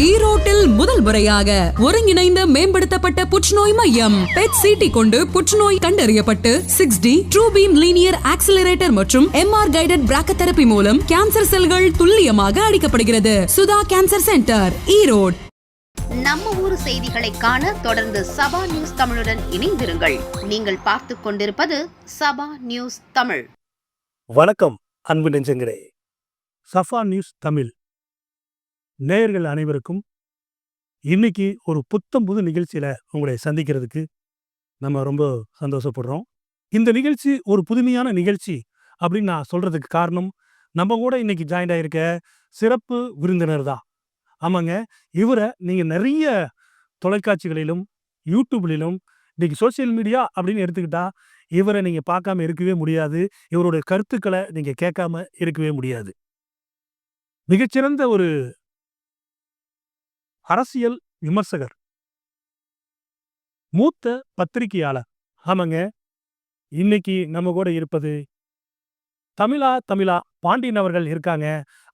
ஈரோட்டில் முதல் முறையாக ஒருங்கிணைந்த மேம்படுத்தப்பட்ட புற்றுநோய் மையம் பெட் சிடி கொண்டு புற்றுநோய் கண்டறியப்பட்டு 6D true beam linear accelerator மற்றும் MR கைடட் பிராக்கதெரபி மூலம் கேன்சர் செல்கள் துல்லியமாக அழிக்கப்படுகிறது. Sudha cancer centre, Erode. நம்ம ஊர் செய்திகளை காண தொடர்ந்து சபா நியூஸ் தமிழுடன் இணைந்திருங்கள். நீங்கள் பார்த்து கொண்டிருப்பது சபா நியூஸ் தமிழ். வணக்கம் அன்பு நெஞ்சங்களே. சபா நியூஸ் தமிழ் நேயர்கள் அனைவருக்கும் இன்னைக்கு ஒரு புத்தம் புது நிகழ்ச்சியில உங்களை சந்திக்கிறதுக்கு நம்ம ரொம்ப சந்தோஷப்படுறோம். இந்த நிகழ்ச்சி ஒரு புதுமையான நிகழ்ச்சி அப்படின்னு நான் சொல்றதுக்கு காரணம், நம்ம கூட இன்னைக்கு ஜாயின் ஆயிருக்க சிறப்பு விருந்தினர் தான். ஆமாங்க, இவரை நீங்க நிறைய தொலைக்காட்சிகளிலும் யூடியூப்லிலும் இன்னைக்கு சோசியல் மீடியா அப்படின்னு எடுத்துக்கிட்டா இவரை நீங்க பார்க்காம இருக்கவே முடியாது. இவருடைய கருத்துக்களை நீங்க கேட்காம இருக்கவே முடியாது. மிகச்சிறந்த ஒரு அரசியல் விமர்சகர், மூத்த பத்திரிகையாளர். ஆமாங்க, இன்னைக்கு நம்ம கூட இருப்பது தமிழா பாண்டியன் அவர்கள் இருக்காங்க.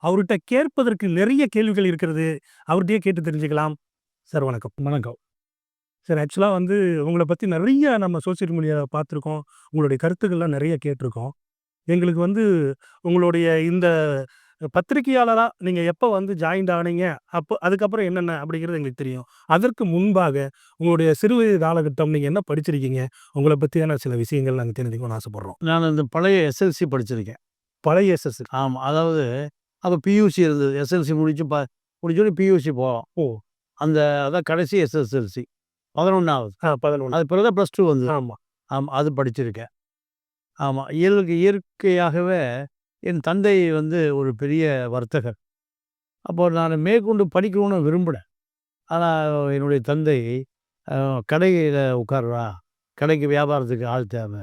அவர்கிட்ட கேட்பதற்கு நிறைய கேள்விகள் இருக்கிறது. அவர்கிட்டயே கேட்டு தெரிஞ்சுக்கலாம். சார் வணக்கம். வணக்கம் சார். ஆக்சுவலாக உங்களை பற்றி நிறைய நம்ம சோசியல் மீடியாவில் பார்த்துருக்கோம். உங்களுடைய கருத்துக்கள்லாம் நிறைய கேட்டிருக்கோம். எங்களுக்கு உங்களுடைய இந்த பத்திரிகையாளராக நீங்கள் எப்போ ஜாயின்ட் ஆனீங்க, அதுக்கப்புறம் என்னென்ன அப்படிங்கிறது எங்களுக்கு தெரியும். அதற்கு முன்பாக உங்களுடைய சிறுவயது காலகட்டம் நீங்கள் என்ன படிச்சிருக்கீங்க, உங்களை பற்றியான சில விஷயங்கள் நாங்கள் தெரிஞ்சுக்கணும்னு ஆசைப்பட்றோம். நான் இந்த பழைய எஸ்எல்சி படிச்சிருக்கேன். பழைய எஸ்எஸ்சி? ஆமாம். அதாவது அப்போ பியூசி இருந்தது. எஸ்எல்சி முடிச்சோடனே பியூசி போகலாம். அதான் கடைசி எஸ்எஸ்எல்சி 11வது. 11. அது பிறகு தான் +2 வந்து. ஆமாம் ஆமாம், அது படிச்சிருக்கேன். ஆமாம். இயற்கையாகவே என் தந்தை ஒரு பெரிய வர்த்தகர். அப்போ நான் மேற்கொண்டு படிக்கணும்னு விரும்பினேன். ஆனால் என்னுடைய தந்தை கடையில் உட்காருவா, கடைக்கு வியாபாரத்துக்கு ஆள் தேவை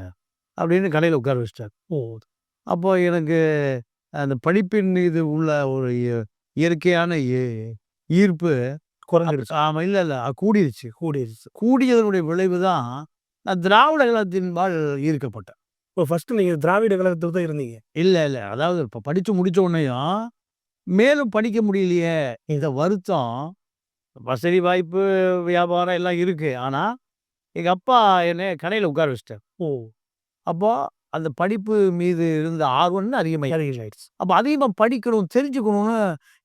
அப்படின்னு கடையில் உட்கார வச்சிட்டார். அப்போ எனக்கு அந்த படிப்பின் மீது உள்ள ஒரு இயற்கையான ஈர்ப்பு குறைஞ்சிருச்சு. ஆமாம், இல்லை கூடிருச்சு. கூடியதனுடைய விளைவு தான் நான் திராவிட கழகத்தின்பால் ஈர்க்கப்பட்டேன். இப்போ ஃபஸ்ட்டு நீங்கள் திராவிட கழகத்தில் தான் இருந்தீங்க? இல்லை, அதாவது இப்போ படித்து முடித்த உடனேயும் மேலும் படிக்க முடியலையே, இந்த வருத்தம். வசதி வாய்ப்பு வியாபாரம் எல்லாம் இருக்குது. ஆனால் எங்கள் அப்பா என்னை கடையில் உட்கார வச்சிட்டார். அப்போது அந்த படிப்பு மீது இருந்த ஆர்வம்னு அதிகமாகிடுச்சு. அப்போ அதிகமாக படிக்கணும், தெரிஞ்சுக்கணும்னு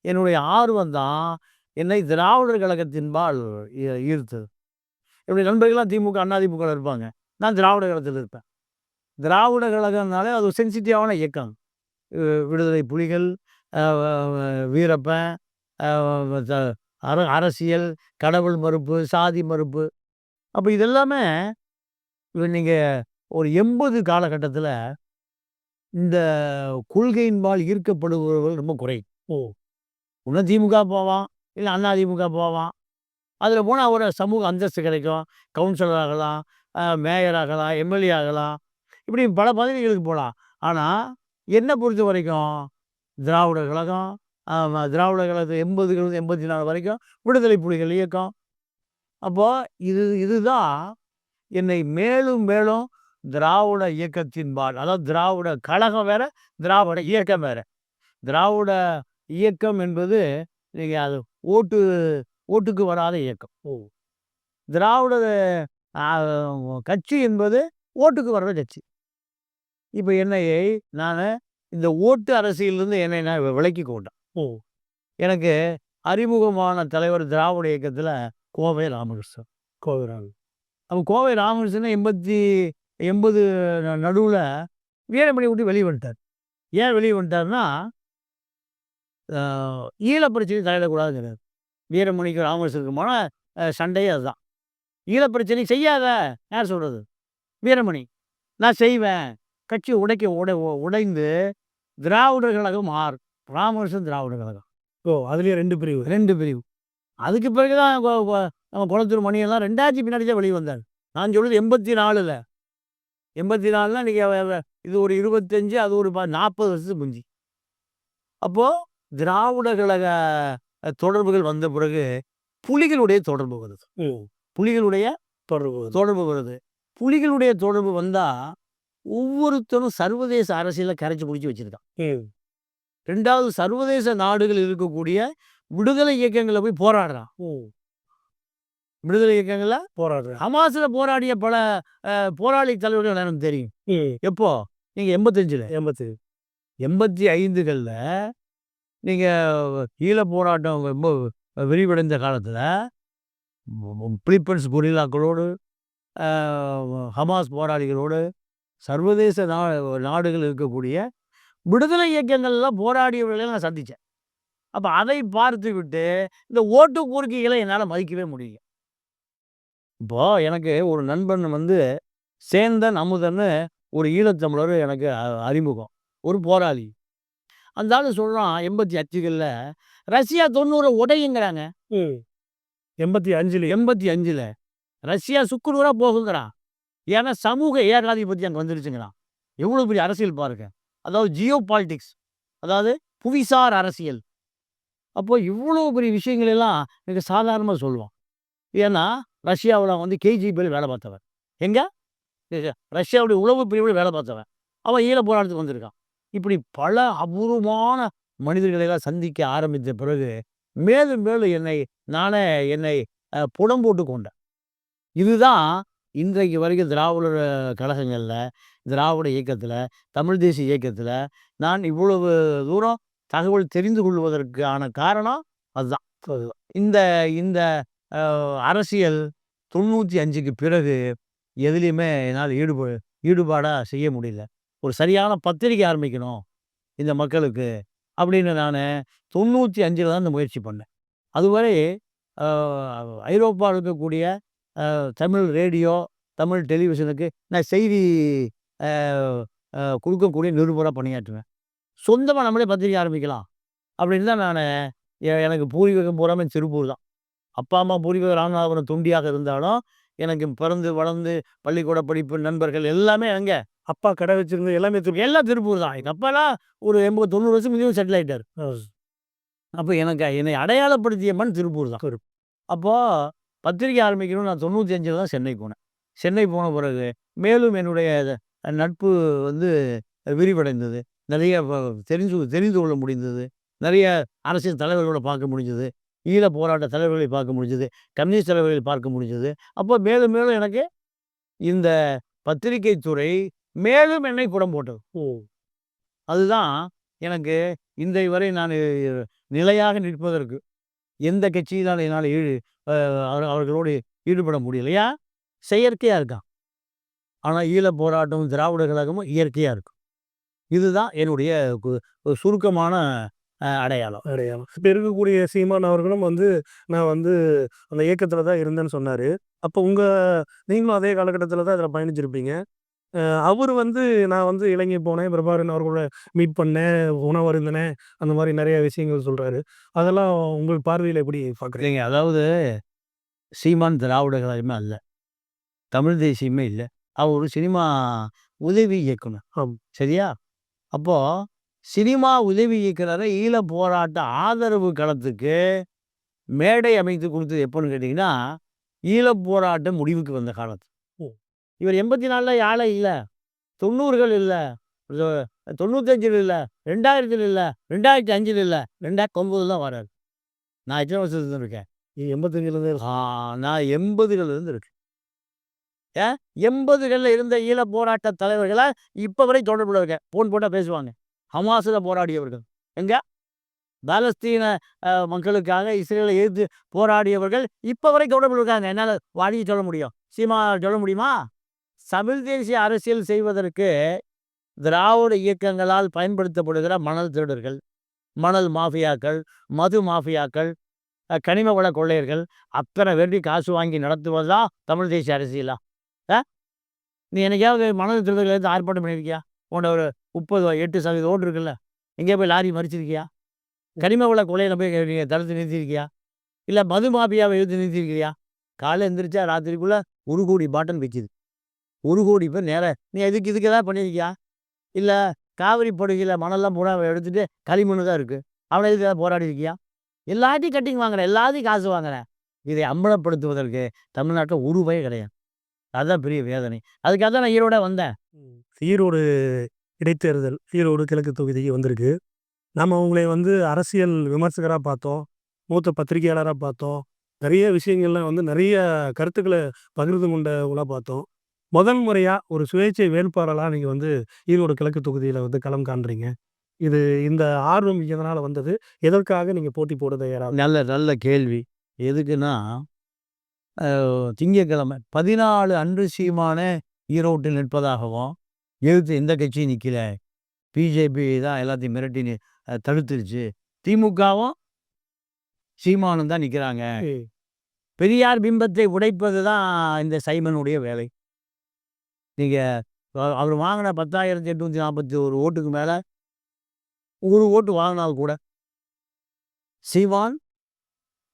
என்னுடைய ஆர்வம் தான் என்னை திராவிடர் கழகத்தின்பால் ஈர்த்தது. என்னுடைய நண்பர்கள்லாம் திமுக, அதிமுக இருப்பாங்க. நான் திராவிட கழகத்தில் இருப்பேன். திராவிட கழகம்னாலே அது ஒரு சென்சிட்டிவான இயக்கம். விடுதலை புலிகள், வீரப்பன், அரசியல், கடவுள் மறுப்பு, சாதி மறுப்பு. அப்போ இதெல்லாமே நீங்கள் ஒரு 80 காலகட்டத்தில் இந்த கொள்கையின்பால் ஈர்க்கப்படுபவர்கள் ரொம்ப குறை. இன்னும் திமுக போவான், இல்லை அதிமுக போவான். அதில் போனால் ஒரு சமூக அந்தஸ்து கிடைக்கும். கவுன்சிலர் ஆகலாம், மேயர் ஆகலாம், எம்எல்ஏ ஆகலாம், இப்படி பல பதவிகளுக்கு போகலாம். ஆனால் என்னை பொறுத்த வரைக்கும் திராவிட கழகம், திராவிட கழகத்து 80 84 வரைக்கும் விடுதலை புலிகள் இயக்கம். அப்போது இதுதான் என்னை மேலும் மேலும் திராவிட இயக்கத்தின்பால், அதாவது திராவிட கழகம் வேற, திராவிட இயக்கம் வேற. திராவிட இயக்கம் என்பது நீங்கள் அது ஓட்டுக்கு வராத இயக்கம். திராவிட கட்சி என்பது ஓட்டுக்கு வர்ற கட்சி. இப்போ நான் இந்த ஓட்டு அரசியலிருந்து நான் விலக்கி கொண்டேன். எனக்கு அறிமுகமான தலைவர் திராவிட இயக்கத்தில் கோவை ராமகிருஷ்ணன். அப்போ கோவை ராமகிருஷ்ணன் 80 நடுவில் வீரமணி விட்டு வெளியே வந்துட்டார். ஏன் வெளியே வந்துட்டார்னா, ஈழப்பிரச்சனை தலையிடக்கூடாதுங்கிறார். வீரமணிக்கு ராமகிருஷ்ணனுக்குமான சண்டையே அதுதான். ஈழப்பிரச்சனை செய்யாத யார் சொல்கிறது? வீரமணி. நான் செய்வேன். கட்சி உடைந்து திராவிடர் கழகம் ராமகிருஷ்ணன் திராவிட கழகம். அதுலேயே 2 பிரிவு. அதுக்கு பிறகு தான் நம்ம குளத்தூர் மணியெல்லாம் 2000 பின்னாடி தான் வெளியே வந்தார். நான் சொல்கிறது 84ல். 84ல் நீங்கள் இது ஒரு 25, அது ஒரு 40 வருஷத்துக்கு முந்தி. அப்போது திராவிட கழக தொடர்புகள் வந்த பிறகு புலிகளுடைய தொடர்பு வருது. புலிகளுடைய தொடர்பு வந்தால் ஒவ்வொருத்தரும் சர்வதேச அரசியலில் கரைச்சி பிடிச்சி வச்சுருக்கான். 2வது சர்வதேச நாடுகள் இருக்கக்கூடிய விடுதலை இயக்கங்களில் போய் போராடுறான். விடுதலை இயக்கங்கள்ல போராடுறேன். ஹமாஸ்ல போராடிய பல போராளி தலைவர்கள் எனக்கு தெரியும். எப்போ? நீங்க 85ல 85களில் நீங்க ஈழ போராட்டம் ரொம்ப விரிவடைந்த காலத்தில் பிலிப்பைன்ஸ் கொரில்லாக்களோடு ஹமாஸ் போராளிகளோடு சர்வதேச நாடுகள் இருக்கக்கூடிய விடுதலை இயக்கங்கள்லாம் போராடியவர்களை நான் சந்தித்தேன். அப்போ அதை பார்த்து விட்டு இந்த ஓட்டு கோரிக்கைகளை என்னால் மதிக்கவே முடியல. இப்போது எனக்கு ஒரு நண்பன் சேந்தன் அமுதன்னு ஒரு ஈழத்தமிழர் எனக்கு அறிமுகம், ஒரு போராளி. அந்த ஆள் சொல்கிறான் 85களில் ரஷ்யா 90 உடையுங்கிறாங்க. 85ல் ரஷ்யா சுக்குநூறாக போகுங்கிறான். ஏன்னா சமூக ஏகாதிபத்தியம் அங்கே வந்துருச்சுங்கிறான். எவ்வளோ பெரிய அரசியல் பாருங்க. அதாவது ஜியோ பாலிட்டிக்ஸ், அதாவது புவிசார் அரசியல். அப்போது இவ்வளோ பெரிய விஷயங்கள் எல்லாம் எனக்கு சாதாரணமாக சொல்லுவான். ஏன்னா ரஷ்யாவில் கேஜிபியில் வேலை பார்த்தவன். எங்கே? ரஷ்யாவுடைய உளவு பிரிவில் வேலை பார்த்தவன். அவன் ஈழ போராட்டத்துக்கு வந்திருக்கான். இப்படி பல அபூர்வமான மனிதர்களெல்லாம் சந்திக்க ஆரம்பித்த பிறகு மேலும் மேலும் என்னை புடம் போட்டு கொண்டேன். இதுதான் இன்றைக்கு வரைக்கும் திராவிடர் கழகங்களில், திராவிட இயக்கத்தில், தமிழ் தேசிய இயக்கத்தில் நான் இவ்வளவு தூரம் தகவல் தெரிந்து கொள்வதற்கான காரணம் அதுதான். இந்த இந்த அரசியல் 95க்கு பிறகு எதுலேயுமே என்னால் ஈடுபாடாக செய்ய முடியல. ஒரு சரியான பத்திரிகை ஆரம்பிக்கணும் இந்த மக்களுக்கு அப்படின்னு நான் 95ல் தான் இந்த முயற்சி பண்ணேன். அதுவரை ஐரோப்பாவில் இருக்கக்கூடிய தமிழ் ரேடியோ, தமிழ் டெலிவிஷனுக்கு நான் செய்தி கொடுக்கக்கூடிய நிருபராக பணியாற்றுவேன். சொந்தமாக நம்மளே பத்திரிகை ஆரம்பிக்கலாம் அப்படின்னு தான் எனக்கு பூர்வீகம் பூராமே திருப்பூர் தான். அப்பா அம்மா பூர்வீகம் ராமநாதபுரம் தொண்டியாக இருந்தாலும் எனக்கு பிறந்து வளர்ந்து பள்ளிக்கூட படிப்பு நண்பர்கள் எல்லாமே அங்கே. அப்பா கடை வச்சிருந்தது எல்லாமே எல்லாம் திருப்பூர் தான். எங்கள் அப்பாலாம் ஒரு 80-90 வருஷம் மினிமம் செட்டில் ஆகிட்டார். அப்போ என்னை அடையாளப்படுத்திய மண் திருப்பூர் தான். அப்போது பத்திரிகை ஆரம்பிக்கணும்னு நான் 95ல் தான் சென்னை போனேன். சென்னை போன பிறகு மேலும் என்னுடைய நட்பு விரிவடைந்தது. நிறைய தெரிந்து கொள்ள முடிந்தது. நிறைய அரசியல் தலைவர்களோட பார்க்க முடிஞ்சது. ஈழ போராட்ட தலைவர்களை பார்க்க முடிஞ்சது. கம்யூனிஸ்ட் தலைவர்களை பார்க்க முடிஞ்சது. அப்போ மேலும் மேலும் எனக்கு இந்த பத்திரிகை துறை மேலும் என்னை புடம் போட்டது. அதுதான் எனக்கு இன்றை வரை நான் நிலையாக நிற்பதற்கு எந்த கட்சியினால் என்னால் அவர்களோடு ஈடுபட முடியலையா? செயற்கையாக இருக்கான். ஆனால் ஈழ போராட்டமும் திராவிட கழகமும் இயற்கையாக இருக்கும். இதுதான் என்னுடைய சுருக்கமான அடையாளம். இப்போ இருக்கக்கூடிய சீமான் அவர்களும் நான் அந்த இயக்கத்தில் தான் இருந்தேன்னு சொன்னார். அப்போ நீங்களும் அதே காலகட்டத்தில் தான் அதில் பயணிச்சிருப்பீங்க. அவர் நான் இலங்கை போனேன், பிரபாகரன் அவர்களோட மீட் பண்ணேன், உணவு அருந்தினேன், அந்த மாதிரி நிறைய விஷயங்கள் சொல்கிறாரு. அதெல்லாம் உங்கள் பார்வையில் எப்படி பார்க்குறீங்க? அதாவது சீமான் திராவிட கழகமே அல்ல, தமிழ் தேசியமே இல்லை. அவர் ஒரு சினிமா உதவி இயக்குனர். சரியா? அப்போது சினிமா உதவி இயக்குனரை ஈழ போராட்ட ஆதரவு களத்துக்கு மேடை அமைத்து கொடுத்தது எப்போன்னு கேட்டிங்கன்னா, ஈழ போராட்டம் முடிவுக்கு வந்த காலத்து. இவர் 84ல் யாழை இல்லை, 90கள் இல்லை, 95ல் இல்லை, 2000ல் இல்லை, 2005ல் இல்லை, 2009 தான் வராரு. நான் எத்தனை வருஷத்துலேருந்து இருக்கேன்? 85லேருந்து நான் 80களிலிருந்து இருக்கேன். 80களில் இருந்த ஈழ போராட்ட தலைவர்களை இப்போ வரை தொடர்புல இருக்கேன். ஃபோன் போட்டால் பேசுவாங்க. ஹமாஸில் போராடியவர்கள், எங்கே பாலஸ்தீன மக்களுக்காக இஸ்ரேலை எதிர்த்து போராடியவர்கள் இப்போ வரை தொடர்புல இருக்காங்க. என்னால் வாடியை சொல்ல முடியும், சீமா சொல்ல முடியுமா? தமிழ் தேசிய அரசியல் செய்வதற்கு திராவிட இயக்கங்களால் பயன்படுத்தப்படுகிற மணல் திருடர்கள், மணல் மாஃபியாக்கள், மது மாஃபியாக்கள், கனிம வள கொள்ளையர்கள் அத்தனை வேண்டி காசு வாங்கி நடத்துவதுதான் தமிழ் தேசிய அரசியலா? நீ என்னைக்காவது மணல் திருடர்கள் எடுத்து ஆர்ப்பாட்டம் பண்ணியிருக்கியா? உன்னோட ஒரு 38% ஓட்டு இருக்குல்ல, எங்கேயா போய் லாரி மறிச்சிருக்கியா? கனிம வள கொள்ளையில் போய் நீங்கள் தடுத்து நிறுத்தியிருக்கியா? இல்லை மது மாஃபியாவை எடுத்து நிறுத்தியிருக்கிறியா? காலை எழுந்திரிச்சா ராத்திரிக்குள்ளே 1 கோடி பாட்டில் விற்கிது. 1 கோடி பேர் நேராக நீ இதுக்கு எதாவது பண்ணியிருக்கியா? இல்லை காவிரி படுகையில் மணல்லாம் பூரா எடுத்துகிட்டு களிமண் தான் இருக்குது, அவனை எதுக்கு ஏதாவது போராடி இருக்கியா? எல்லாத்தையும் கட்டிங் வாங்குறேன், எல்லாத்தையும் காசு வாங்குறேன். இதை அம்பலப்படுத்துவதற்கு தமிழ்நாட்டில் ஒரு பய கிடையாது. அதுதான் பெரிய வேதனை. அதுக்காக தான் நான் ஈரோட வந்தேன். ஈரோடு இடைத்தேர்தல், ஈரோடு கிழக்கு தொகுதிக்கு வந்திருக்கு. நம்ம உங்களை அரசியல் விமர்சகராக பார்த்தோம். மூத்த பத்திரிகையாளராக பார்த்தோம். நிறைய விஷயங்கள்ல வந்து நிறைய கருத்துக்களை பகிர்ந்து கொண்டவங்களா பார்த்தோம். முதல் முறையா ஒரு சுயேட்சை வேட்பாளரா நீங்க வந்து ஈரோடு கிழக்கு தொகுதியில வந்து களம் காண்றீங்க. இது இந்த ஆர்வம் எதனால வந்தது? எதற்காக நீங்க போட்டி போட தயாரா? நல்ல நல்ல கேள்வி. எதுக்குன்னா, திங்கட்கிழமை 14 அன்று சீமானே ஈரோட்டில் நிற்பதாகவும், எதிர்த்து எந்த கட்சியும் நிக்கல. பிஜேபி தான் எல்லாத்தையும் மிரட்டி தடுத்துருச்சு. திமுகவும், சீமானும் தான் நிக்கிறாங்க. பெரியார் பிம்பத்தை உடைப்பது தான் இந்த சைமனுடைய வேலை. நீங்க அவர் வாங்கின 10,841 ஓட்டுக்கு மேல 1 ஓட்டு வாங்கினால் கூட, சீமான்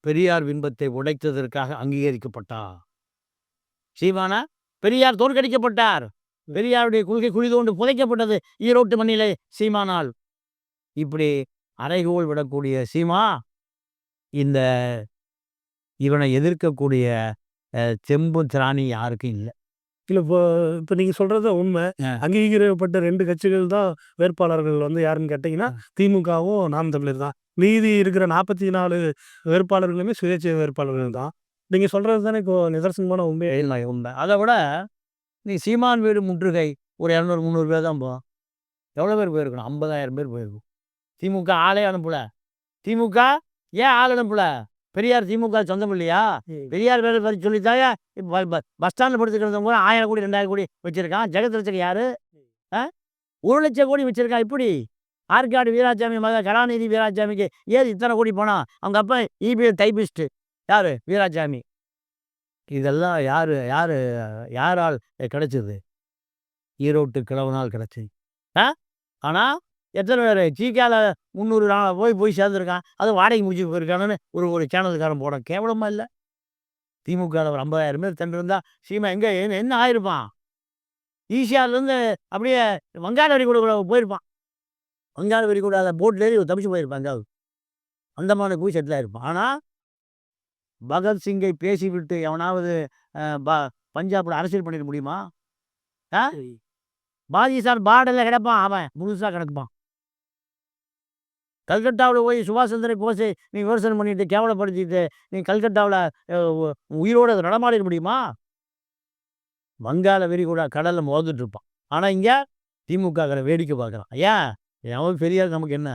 பெரியார் பிம்பத்தை உடைத்ததற்காக அங்கீகரிக்கப்பட்டார். சீமானா பெரியார் தோற்கடிக்கப்பட்டார். பெரியாருடைய கொள்கை குழி தோண்டி புதைக்கப்பட்டது ஈரோட்டு மண்ணிலே சீமானால். இப்படி அறைகோல் விடக்கூடிய சீமா, இந்த இவனை எதிர்க்கக்கூடிய தெம்பு திராணி யாருக்கும் இல்லை. இல்ல இப்போ நீங்க சொல்றது உண்மை. அங்கீகரிக்கப்பட்ட 2 கட்சிகள் தான் வேட்பாளர்கள் வந்து யாருன்னு கேட்டீங்கன்னா, திமுகவும் நாம் தமிழர் தான். மீதி இருக்கிற 44 வேட்பாளர்களுமே சுயேட்சை வேட்பாளர்கள் தான். நீங்க சொல்றது தானே இப்போ நிதர்சனமான உண்மை. இல்லை உண்மை. அதை விட நீ சீமான் வீடு முற்றுகை ஒரு 200, 300 பேர் தான் போகும். எவ்வளோ பேர் போயிருக்கணும்? 50,000 பேர் போயிருக்கும். திமுக ஆளே அனுப்பல. திமுக ஏன் ஆள் அனுப்பல? பெரியார் திமுக சொந்தம் இல்லையா? பெரியார் பேரை பற்றி சொல்லித்தாயா பஸ் ஸ்டாண்டில் படுத்துக்கிறவங்க கூட 1000 கோடி 2000 கோடி வச்சிருக்கான். ஜெகத் ரட்சகர் யாரு? 1,00,000 கோடி வச்சிருக்கான். இப்படி ஆற்காடு வீராசாமி மக கலாநிதி வீராசாமிக்கு ஏது இத்தனை கோடி போனா? அவங்க அப்பா இபிஎல் டைபிஸ்ட்டு யாரு? வீராசாமி. இதெல்லாம் யாரால் கிடைச்சது? ஈரோட்டு கிழவனால் கிடைச்சது. ஆனால் எத்தனை பேர் சீக்கால 300 போய் சேர்ந்துருக்கான். அது வாடகை முடிச்சு போயிருக்கானுன்னு ஒரு சேனலுக்காரன் போட கேவலமாக இல்லை? திமுகவில் ஒரு 50,000 பேர் திரண்டிருந்தா சீமா எங்கே என்ன ஆயிருப்பான்? ஈசிஆர்லேருந்து அப்படியே வங்காள விரிகுடா போயிருப்பான். வங்காள விரிகுடா போட்லேயே தப்பிச்சு போயிருப்பான். எங்காவது அந்தமானுக்கு போய் செட்டில் ஆயிருப்பான். ஆனால் பகத்சிங்கை பேசிவிட்டு எவனாவது பஞ்சாபில் அரசியல் பண்ணிட முடியுமா? பாகிஸ்தான் பார்டரில் கிடப்பான். அவன் முழுசாக கிடக்குப்பான். கல்கட்டாவில் போய் சுபாஷ் சந்திர போஸை நீ விமர்சனம் பண்ணிட்டு கேவலப்படுத்திட்டு நீ கல்கட்டாவில் உயிரோடு அதை நடமாடிட முடியுமா? வங்காள விரிகுடா கடலில் மோதுட்டு இருப்பான். ஆனால் இங்கே திமுக வேடிக்கை பார்க்குறான். ஏன் எவன் பெரியார் நமக்கு என்ன?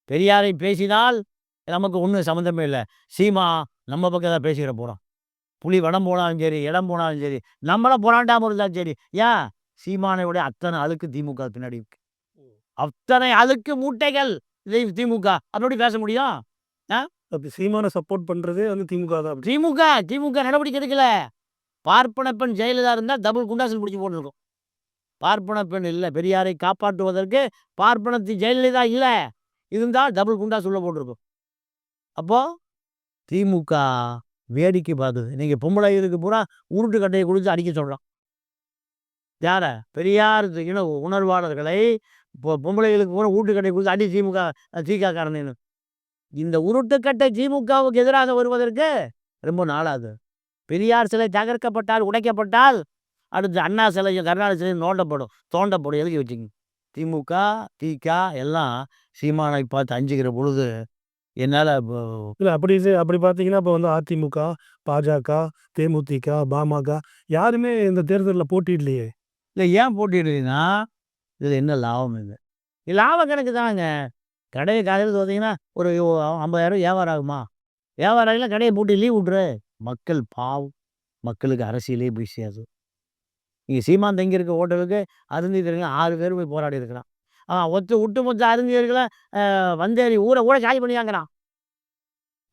பெரியாரை பேசினால் நமக்கு ஒன்றும் சம்மந்தமே இல்லை. சீமா நம்ம பக்கம் தான் பேசிக்கிற போகிறோம். புலி வடம் போனாலும் சரி, இடம் போனாலும் சரி, நம்மளை புராண்டாமல் இருந்தாலும் சரி. ஏன் சீமானை விட அத்தனை அழுக்கு திமுக பின்னாடி இருக்கு. அத்தனை அழுக்கு மூட்டைகள் திமுக. அப்படி பேச முடியும்? சீமானை சப்போர்ட் பண்றதே வந்து திமுக தான். திமுக நடவடிக்கை எடுக்கல. பார்ப்பன பெண் ஜெயலலிதா இருந்தால் டபுள் குண்டாசல் பிடிச்சி போட்டுருக்கும். பார்ப்பன பெண் இல்லை. பெரியாரை காப்பாற்றுவதற்கு பார்ப்பனத்தி ஜெயலலிதா இல்லை இருந்தால் டபுள் குண்டாஸ் உள்ள போட்டிருக்கும். அப்போ திமுக வேடிக்கை பார்க்குது. நீங்கள் பொம்பளை இதுக்கு பூரா உருட்டு கட்டையை கொடுத்து அடிக்க சொல்கிறோம். யார? பெரியார் உணர்வாளர்களை பொம்பளைகளுக்கு பூரா ஊட்டுக்கட்டை கொடுத்து அடி திமுக காரணம். இந்த உருட்டுக்கட்டை திமுகவுக்கு எதிராக வருவதற்கு ரொம்ப நாளாது. பெரியார் சிலை தகர்க்கப்பட்டால் உடைக்கப்பட்டால் அடுத்து அண்ணா சிலையும் கருணாநிதி சிலையும் தோண்டப்படும். எழுதி வச்சுங்க. திமுக திக எல்லாம் சீமானை பார்த்து அஞ்சுக்கிற பொழுது என்னால் இல்லை அப்படி பார்த்தீங்கன்னா இப்போ வந்து அதிமுக, பாஜக, தேமுதிக, பாமக யாருமே இந்த தேர்தலில் போட்டியிடலையே. இல்லை ஏன் போட்டியிடலைன்னா இதில் என்ன லாபம் இல்லை. லாபம் கணக்கு தாங்க. கடையை காலையில் பார்த்தீங்கன்னா ஒரு 50,000 வியாபாரம் ஆகுமா? வியாபாரம் ஆகலாம். கடையை போட்டு லீவ் விட்ரு. மக்கள் பாவம். மக்களுக்கு அரசியலே போய் சேது. இங்கே சீமான் தங்கியிருக்க ஹோட்டலுக்கு அருந்திதர்கள் 6 பேர் போய் போராடி இருக்கிறான். ஒட்டுமொத்த அருந்திதர்களை வந்தேறி ஊரை கூட சாய் பண்ணியாங்கிறான்.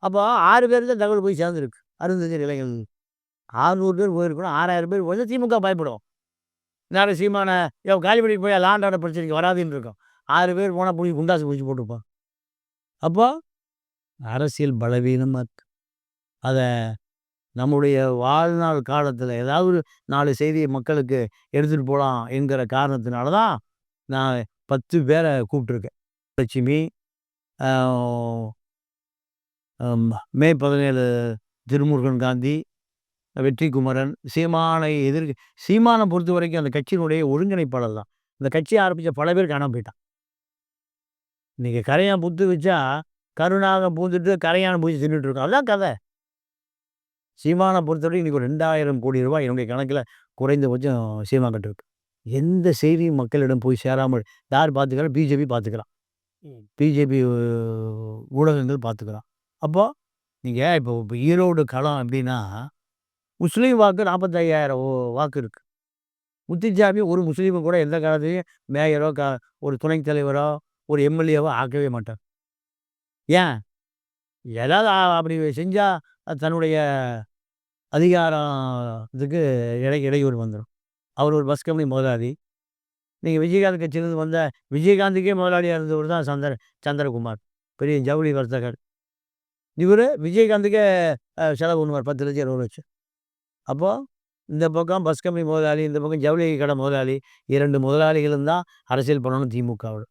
அப்போ 6 பேர் தான் தகவல் போய் சேர்ந்துருக்கு. அருந்திதர் இளைஞர்கள் 600 பேர் போயிருக்கணும். 6,000 பேர் போய் திமுக பயப்படும். நேரம் சீமானை காலி பண்ணிட்டு போய் லாண்டான பிரச்சனைக்கு வராதுன்னு இருக்கும். 6 பேர் போனால் போய் குண்டாசு பிடிச்சி போட்டுருப்பான். அப்போ அரசியல் பலவீனமாக இருக்கு. அதை நம்முடைய வாழ்நாள் காலத்தில் ஏதாவது 4 செய்தியை மக்களுக்கு எடுத்துகிட்டு போகலாம் என்கிற காரணத்தினால தான் நான் 10 பேரை கூப்பிட்ருக்கேன். லட்சுமி, மே 17 திருமுருகன் காந்தி, வெற்றி குமரன், சீமானை பொறுத்த வரைக்கும் அந்த கட்சியினுடைய ஒருங்கிணைப்பாளர் தான். இந்த கட்சியை ஆரம்பித்த பல பேர் காணாமல் போயிட்டான். இன்றைக்கி கரையான் புத்து வச்சா கருணாக பூந்துட்டு கரையான் பூச்சி தின்னுட்டு இருக்கோம். அதான் கதை. சீமானை பொறுத்தவரைக்கும் இன்னைக்கு ஒரு 2000 கோடி ரூபாய் என்னுடைய கணக்கில் குறைந்தபட்சம் சீமான்கிட்ட இருக்கு. எந்த செய்தியும் மக்களிடம் போய் சேராமல் யார் பார்த்துக்கிறா? பிஜேபி பார்த்துக்கிறான். பிஜேபி ஊடகங்கள் பார்த்துக்கிறான். அப்போ நீங்கள் இப்போ ஈரோடு களம் அப்படின்னா முஸ்லீம் வாக்கு 45,000 வாக்கு இருக்கு. முத்துச்சாமி ஒரு முஸ்லீமு கூட எந்த காலத்துலையும் மேயரோ ஒரு துணைத் தலைவரோ ஒரு எம்எல்ஏவோ ஆக்கவே மாட்டார். ஏன்? ஏதாவது அப்படி செஞ்சால் தன்னுடைய அதிகாரத்துக்கு இடையூறு வந்துடும். அவர் ஒரு பஸ் கம்பெனி முதலாளி. நீங்கள் விஜயகாந்த் கட்சியிலேருந்து வந்த விஜயகாந்துக்கே முதலாளியாக இருந்தவர் தான் சந்திரகுமார், பெரிய ஜவுளி வர்த்தகர். இவர் விஜயகாந்துக்கே செலவு பண்ணுவார் 10 லட்சம் 20 லட்சம். அப்போது இந்த பக்கம் பஸ் கம்பெனி முதலாளி, இந்த பக்கம் ஜவுளி கடை முதலாளி, 2 முதலாளிகளும் தான் அரசியல் பண்ணணும் திமுகவில்.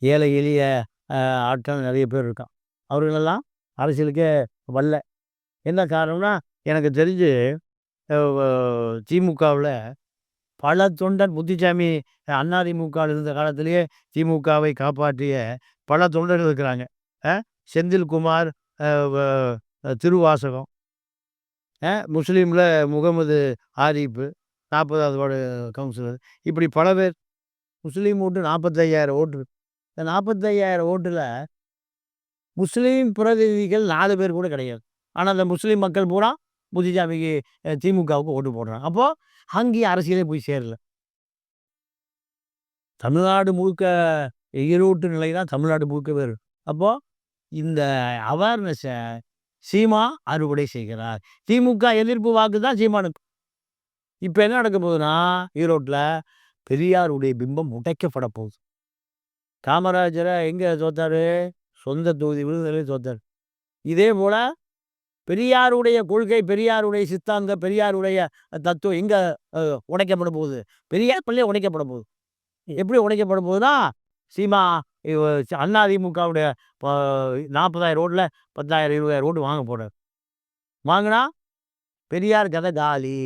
ஏழை எளிய ஆட்கள் நிறைய பேர் இருக்கான். அவர்களெல்லாம் அரசியலுக்கே வரல. என்ன காரணம்னா எனக்கு தெரிஞ்சு திமுகவில் பல தொண்டர் முத்துச்சாமி அதிமுகவில் இருந்த காலத்திலேயே திமுகவை காப்பாற்றிய பல தொண்டர்கள் இருக்கிறாங்க. செந்தில்குமார், திருவாசகம், முஸ்லீமில் முகமது ஆரிஃபு 40வது வார்டு கவுன்சிலர், இப்படி பல பேர். முஸ்லீம் ஓட்டு 45,000 ஓட்டு. இந்த 45,000 ஓட்டில் முஸ்லீம் பிரதிநிதிகள் 4 பேர் கூட கிடையாது. ஆனால் அந்த முஸ்லீம் மக்கள் பூரா முத்துச்சாமிக்கு திமுகவுக்கு ஓட்டு போடுறாங்க. அப்போது அங்கேயும் அரசியலே போய் சேரல. தமிழ்நாடு முழுக்க ஈரோட்டு நிலை தான் தமிழ்நாடு முழுக்க வேறு. அப்போது இந்த அவேர்னஸை சீமா அறுவடை செய்கிறார். திமுக எதிர்ப்பு வாக்கு தான் சீமானுக்கு. இப்போ என்ன நடக்க போகுதுன்னா ஈரோட்டில் பெரியாருடைய பிம்பம் உடைக்கப்பட போகுது. காமராஜரை எங்கே தோத்தாரு? சொந்த தொகுதி விருதுகளை தோத்தார். இதே போல் பெரியாருடைய கொள்கை, பெரியாருடைய சித்தாந்தம், பெரியாருடைய தத்துவம் எங்கே உடைக்கப்பட போகுது? பெரியார் பள்ளியே உடைக்கப்பட போகுது. எப்படி உடைக்கப்பட போகுதுன்னா சீமா அதிமுகவுடைய 40,000 ஓட்டில் 10,000 20,000 ஓட்டு வாங்க போகிறார். வாங்கினா பெரியார் கதை காலி.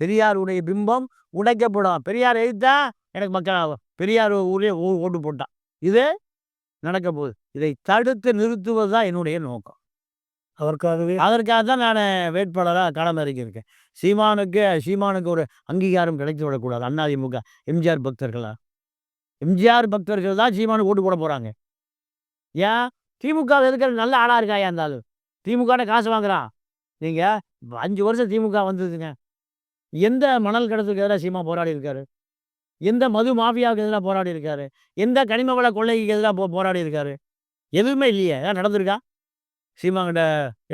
பெரியாருடைய பிம்பம் உடைக்கப்படும். பெரியார் எழுத்தா எனக்கு மக்கள் பெரியார் ஊரே ஓட்டு போட்டான். இது நடக்க போகுது. இதை தடுத்து நிறுத்துவது தான் என்னுடைய நோக்கம். அதற்காக தான் நான் வேட்பாளராக களம் இறங்கியிருக்கேன். சீமானுக்கு ஒரு அங்கீகாரம் கிடைத்து விடக்கூடாது. அதிமுக எம்ஜிஆர் பக்தர்கள் தான் சீமானுக்கு ஓட்டு போட போகிறாங்க. ஏன்? திமுக இருக்கிற நல்ல ஆளாக இருக்காயா இருந்தாலும் திமுக காசு வாங்குறான். நீங்கள் 5 வருஷம் திமுக வந்ததுங்க. எந்த மணல் கடத்துக்கு எதிராக சீமா போராடி இருக்காரு? எந்த மது மாஃபியாவுக்கு எதிராக போராடி இருக்காரு? எந்த கனிம வள கொள்ளைக்கு எதிராக போராடி இருக்காரு? எதுவுமே இல்லையே. ஏன் நடந்திருக்கா? சீமாங்கிட்ட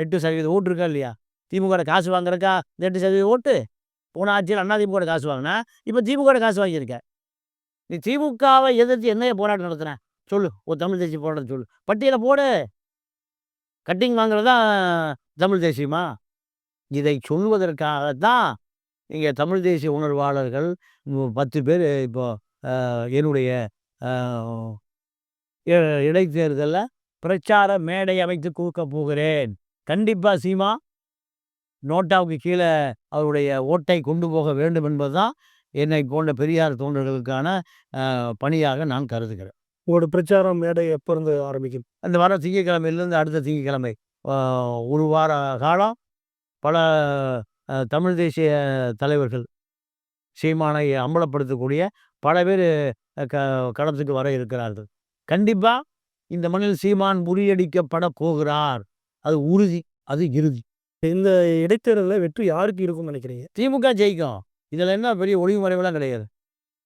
8% ஓட்டு இருக்கா இல்லையா? திமுக காசு வாங்குறக்கா இந்த 8% ஓட்டு? போன ஆட்சியில் அதிமுக காசு வாங்கினா இப்போ திமுக காசு வாங்கியிருக்க. நீ திமுகவை எதிர்த்து என்ன போராட்டம் நடத்துன சொல்லு. ஒரு தமிழ் தேசிய போராட்டம் சொல்லு. பட்டியலை போடு. கட்டிங் வாங்குறதா தமிழ் தேசியமா? இதை சொல்வதற்காகத்தான் இங்கே தமிழ் தேசிய உணர்வாளர்கள் 10 பேர் இப்போ என்னுடைய இடைத்தேர்தலில் பிரச்சார மேடை அமைத்து கொடுக்க போகிறேன். கண்டிப்பாக சீமா நோட்டாவுக்கு கீழே அவருடைய ஓட்டை கொண்டு போக வேண்டும் என்பதுதான் என்னை போன்ற பெரியார் தோன்றர்களுக்கான பணியாக நான் கருதுகிறேன். உங்களோட பிரச்சாரம் மேடை எப்போ இருந்து ஆரம்பிக்கும்? அந்த வார திங்கட்கிழமையிலேருந்து அடுத்த திங்கட்கிழமை ஒரு வார காலம் பல தமிழ் தேசிய தலைவர்கள் சீமானை அம்பலப்படுத்தக்கூடிய பல பேர் களத்துக்கு வர இருக்கிறார்கள். கண்டிப்பாக இந்த மண்ணில் சீமான் முறியடிக்கப்பட போகிறார். அது உறுதி, அது இறுதி. இந்த இடைத்தேர்தலில் வெற்றி யாருக்கு இருக்கும்னு நினைக்கிறீங்க? திமுக ஜெயிக்கும். இதில் என்ன பெரிய ஒளிவுமறைவெல்லாம் கிடையாது.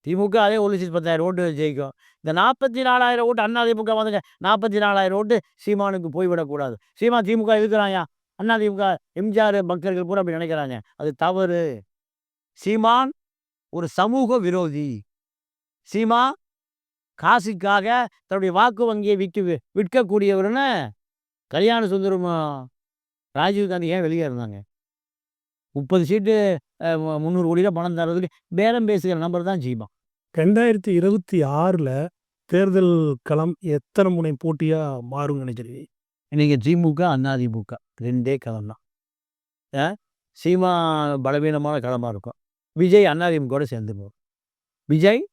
திமுக அதே 1,10,000 ஓட்டு ஜெயிக்கும். இந்த 44,000 ஓட்டு அதிமுக வந்துங்க. 44,000 ஓட்டு சீமானுக்கு போய்விடக்கூடாது. சீமான் திமுக இருக்கிறாயா? அதிமுக எம்ஜிஆர் பக்தர்கள் பூரா அப்படி நினைக்கிறாங்க. அது தவறு. சீமான் ஒரு சமூக விரோதி. சீமா காசுக்காக தன்னுடைய வாக்கு வங்கியை விற்கக்கூடியவர்னு கல்யாண சுந்தரம் ராஜீவ்காந்தி ஏன் வெளியே இருந்தாங்க? 30 சீட்டு 300 கோடி ரூபா பணம் தர்றதுக்கு பேரம் பேசுகிற நம்பர் தான் சீமா. 2026 தேர்தல் களம் எத்தனை முனை போட்டியாக மாறும் நினைக்கிறீங்க? இன்றைக்கி திமுக அதிமுக 2 களம் தான். சீமா பலவீனமான களமாக இருக்கும். விஜய் அதிமுக சேர்ந்து போகும். விஜய்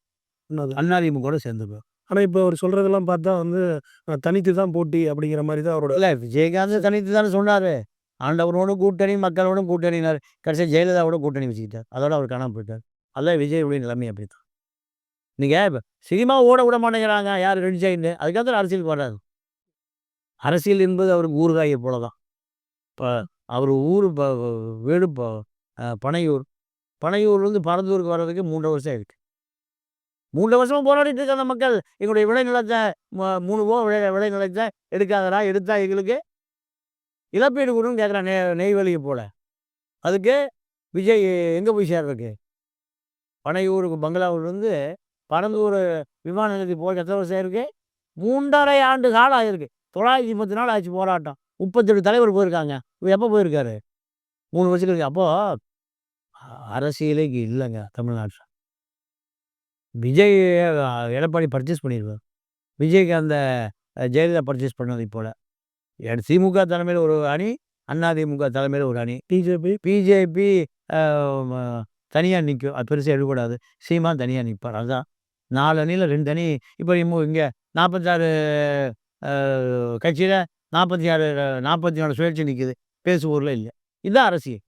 அதிமுக சேர்ந்து போகும். ஆனால் இப்போ அவர் சொல்கிறதெல்லாம் பார்த்தா வந்து தனித்து தான் போட்டி அப்படிங்கிற மாதிரி தான் அவரோட. இல்லை, விஜயகாந்த் தனித்து தானே சொன்னார். ஆண்டவரோட கூட்டணி, மக்களோட கூட்டணினார். கடைசியாக ஜெயலலிதாவோட கூட்டணி வச்சுக்கிட்டார். அதோட அவர் காணாமல் போயிட்டார். அதான் விஜயுடைய நிலைமை அப்படி தான். நீங்கள் இப்போ சினிமா ஓட விட மாட்டேங்கிறாங்க யார் ரெடிஜாயின்னு, அதுக்காக அரசியலுக்கு வர்றாரு. அரசியல் என்பது அவருக்கு ஊறுகாயை போல தான். இப்போ அவர் ஊர் வீடு பனையூர். பனையூர்லேருந்து பரந்தூருக்கு வர்றதுக்கு 3 வருஷம் ஆயிருக்கு. 3 வருஷமாக போராடிட்டு இருக்க அந்த மக்கள் எங்களுடைய விளைநிலத்தை 3 விளைநிலத்தை எடுக்காதடா, எடுத்தா எங்களுக்கு இழப்பீடு கொடுன்னு கேட்குறான் நெய்வேலியை போல. அதுக்கு விஜய் எங்கே போய் சேர்றதுக்கு? பனையூருக்கு பங்களாவிலேருந்து பரந்தூர் விமான நிலையத்துக்கு போய் எத்தனை வருஷம் ஆயிருக்கு? 3½ ஆண்டு காலம் ஆயிருக்கு. 930 நாள் ஆச்சு போராட்டம். 38 தலைவர் போயிருக்காங்க. இவர் எப்போ போயிருக்காரு? 3 வருஷத்துக்கு. அப்போது அரசியலே இங்கே இல்லைங்க தமிழ்நாட்டில். விஜய் எடப்பாடி பர்ச்சேஸ் பண்ணிடுவார். விஜய்க்கு அந்த ஜெயலலிதா பர்ச்சேஸ் பண்ணது போல். திமுக தலைமையில் ஒரு அணி, அதிமுக தலைமையில் ஒரு அணி, பிஜேபி தனியாக நிற்கும். அது பெருசாக எடுக்கூடாது. சீமான் தனியாக நிற்பார். அதுதான் 4 அணியில் 2 அணி. இப்போ இங்கே 46 கட்சியில் 44 சுயேட்சை நிற்குது. பேசுவோரில் இல்லை. இதுதான் அரசியல்.